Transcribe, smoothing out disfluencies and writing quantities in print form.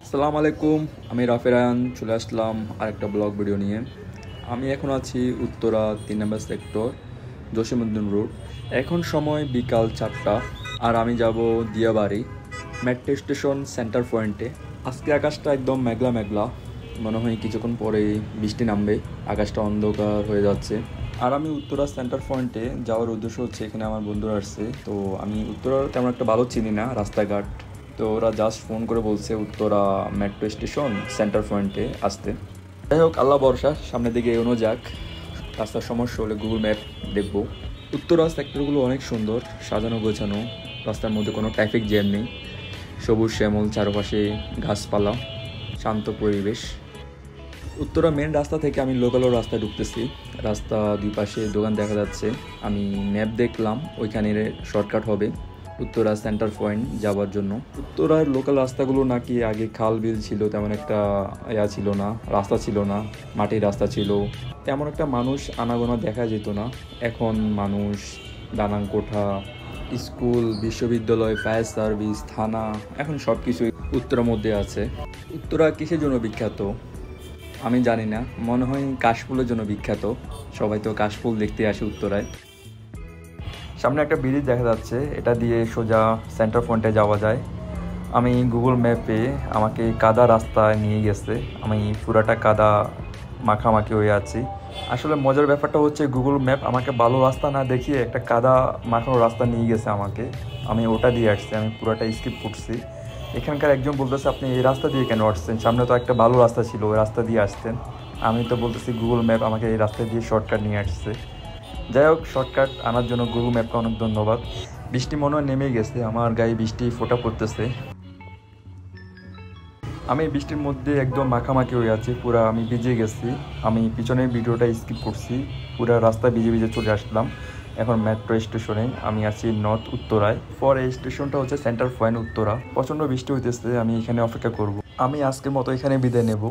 আসসালামু আলাইকুম। আমি রাফেরান চলে আসলাম আরেকটা ব্লগ ভিডিও নিয়ে। আমি এখন আছি উত্তরা 3 নম্বর সেক্টর, জসীমউদ্দিন রোড। এখন সময় বিকাল 4টা, আর আমি যাব দিয়াবাড়ি মেট্রো স্টেশন সেন্টার পয়েন্টে। আজকে আকাশটা একদম মেঘলা মেঘলা, মনে হয় কিছুক্ষণ পরেই বৃষ্টি নামবে। আকাশটা অন্ধকার হয়ে যাচ্ছে। আর আমি উত্তরা সেন্টার পয়েন্টে যাওয়ার উদ্দেশ্য হচ্ছে, এখানে আমার বন্ধুরা আসছে। তো আমি উত্তরার তেমন একটা ভালো চিনি না রাস্তাঘাট, তো ওরা জাস্ট ফোন করে বলছে উত্তরা মেট্রো স্টেশন সেন্টার পয়েন্টে আসতে। যাই হোক, আল্লাহ ভরসা, সামনের দিকে এগোনো যাক। রাস্তার সমস্যা হলে গুগল ম্যাপ দেখবো। উত্তরা সেক্টরগুলো অনেক সুন্দর, সাজানো গোছানো। রাস্তার মধ্যে কোনো ট্রাফিক জ্যাম নেই, সবুজ শ্যামল চারপাশে, গাছপালা, শান্ত পরিবেশ। উত্তরা মেন রাস্তা থেকে আমি লোকাল রাস্তায় ঢুকতেছি। রাস্তা দুই পাশে দোকান দেখা যাচ্ছে। আমি ম্যাপ দেখলাম, ওইখানে শর্টকাট হবে উত্তরা সেন্টার পয়েন্ট যাওয়ার জন্য। উত্তরার লোকাল রাস্তাগুলো নাকি আগে খাল বিল ছিল, তেমন একটা ছিল না, রাস্তা ছিল না, মাটির রাস্তা ছিল। তেমন একটা মানুষ আনাগোনা দেখা যেত না। এখন মানুষ, দালান কোঠা, স্কুল, বিশ্ববিদ্যালয়, ফায়ার সার্ভিস, থানা, এখন সব কিছুই উত্তরার মধ্যে আছে। উত্তরা কিসের জন্য বিখ্যাত আমি জানি না, মনে হয় কাশফুলের জন্য বিখ্যাত। সবাই তো কাশফুল দেখতে আসে উত্তরায়। সামনে একটা ব্রিজ দেখা যাচ্ছে, এটা দিয়ে সোজা সেন্টার পয়েন্টে যাওয়া যায়। আমি গুগল ম্যাপে আমাকে কাদা রাস্তায় নিয়ে গেছে, আমি পুরাটা কাদা মাখামাখি হয়ে আছি। আসলে মজার ব্যাপারটা হচ্ছে, গুগল ম্যাপ আমাকে ভালো রাস্তা না দেখিয়ে একটা কাদা মাখানো রাস্তা নিয়ে গেছে আমাকে। আমি ওটা দিয়ে আসছি, আমি পুরাটা স্কিপ করছি। এখানকার একজন বলতেছে, আপনি এই রাস্তা দিয়ে কেন আসছেন? সামনে তো একটা ভালো রাস্তা ছিল, ওই রাস্তা দিয়ে আসতেন। আমি তো বলতেছি গুগল ম্যাপ আমাকে এই রাস্তা দিয়ে শর্টকাট নিয়ে আসছে। যাই হোক, শর্টকাট আনার জন্য গুগল ম্যাপকে অনেক ধন্যবাদ। বৃষ্টি মনে হয় নেমে গেছে, আমার গায়ে বৃষ্টি ফোঁটা পড়তেছে। আমি বৃষ্টির মধ্যে একদম মাখামাখি হয়ে আছি, পুরা আমি ভিজে গেছি। আমি পিছনের ভিডিওটা স্কিপ করছি, পুরা রাস্তা ভিজে ভিজে চলে আসলাম। এখন মেট্রো স্টেশনে আমি আছি নর্থ উত্তরায়। পর এই স্টেশনটা হচ্ছে সেন্টার পয়েন্ট উত্তরা। প্রচণ্ড বৃষ্টি হইতেছে, আমি এখানে অপেক্ষা করব। আমি আজকের মতো এখানে বিদায় নেব।